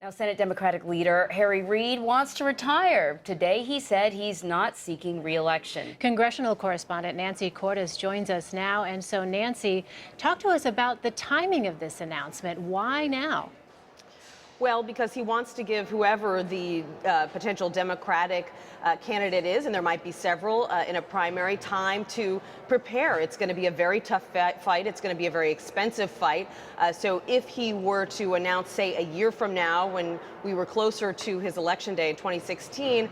Now, Senate Democratic leader Harry Reid wants to retire. Today, he said he's not seeking re-election. Congressional correspondent Nancy Cordes joins us now. And so, Nancy, talk to us about the timing of this announcement. Why now? Well, because he wants to give whoever the potential Democratic candidate is, and there might be several in a primary, time to prepare. It's going to be a very tough fight. It's going to be a very expensive fight. So if he were to announce, say, a year from now, when we were closer to his election day in 2016,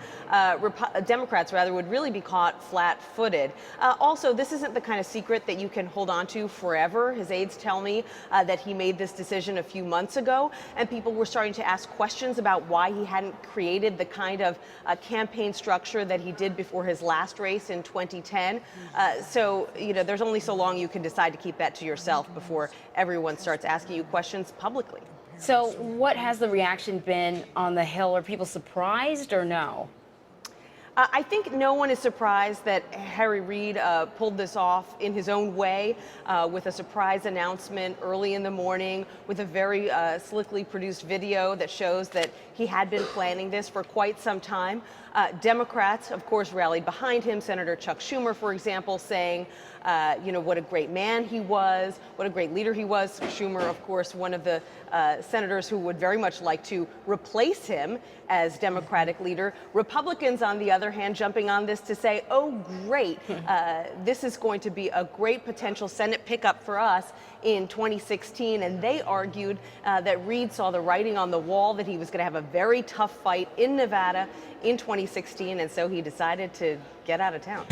Democrats would really be caught flat-footed. Also, this isn't the kind of secret that you can hold on to forever. His aides tell me that he made this decision a few months ago, and people were starting to ask questions about why he hadn't created the kind of campaign structure that he did before his last race in 2010. So, there's only so long you can decide to keep that to yourself before everyone starts asking you questions publicly. So what has the reaction been on the Hill? Are people surprised or no? I think no one is surprised that Harry Reid pulled this off in his own way with a surprise announcement early in the morning with a very slickly produced video that shows that he had been planning this for quite some time. Democrats, of course, rallied behind him. Senator Chuck Schumer, for example, saying, what a great man he was, what a great leader he was. Schumer, of course, one of the senators who would very much like to replace him as Democratic leader. Republicans, on the other hand, jumping on this to say, oh, great, this is going to be a great potential Senate pickup for us in 2016. And they argued that Reid saw the writing on the wall, that he was going to have a very tough fight in Nevada in 2016. And so he decided to get out of town.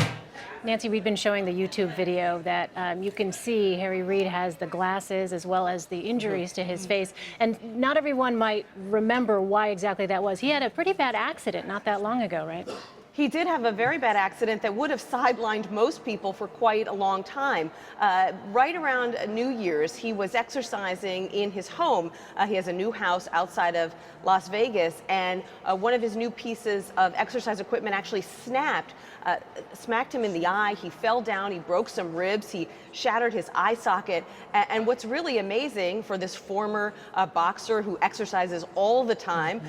Nancy, we've been showing the YouTube video that you can see Harry Reid has the glasses as well as the injuries to his face. And not everyone might remember why exactly that was. He had a pretty bad accident not that long ago, right? He did have a very bad accident that would have sidelined most people for quite a long time. Right around New Year's, he was exercising in his home. He has a new house outside of Las Vegas, and one of his new pieces of exercise equipment actually smacked him in the eye. He fell down, he broke some ribs, he shattered his eye socket. And what's really amazing for this former boxer who exercises all the time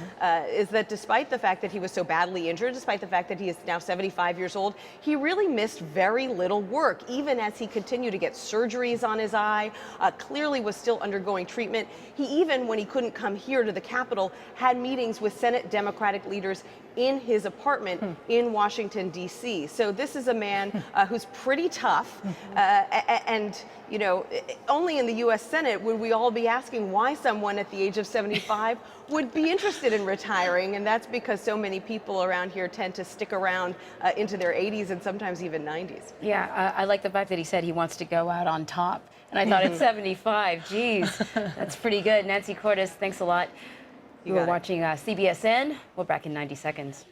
is that despite the fact that he was so badly injured, despite the fact that he is now 75 years old, he really missed very little work, even as he continued to get surgeries on his eye, clearly was still undergoing treatment. He even, when he couldn't come here to the Capitol, had meetings with Senate Democratic leaders in his apartment in Washington, D.C. So this is a man who's pretty tough. And, only in the U.S. Senate would we all be asking why someone at the age of 75 would be interested in retiring. And that's because so many people around here tend to stick around into their 80s and sometimes even 90s. Yeah, I like the fact that he said he wants to go out on top. And I thought at 75, geez, that's pretty good. Nancy Cordes, thanks a lot. You were watching CBSN. We're back in 90 seconds.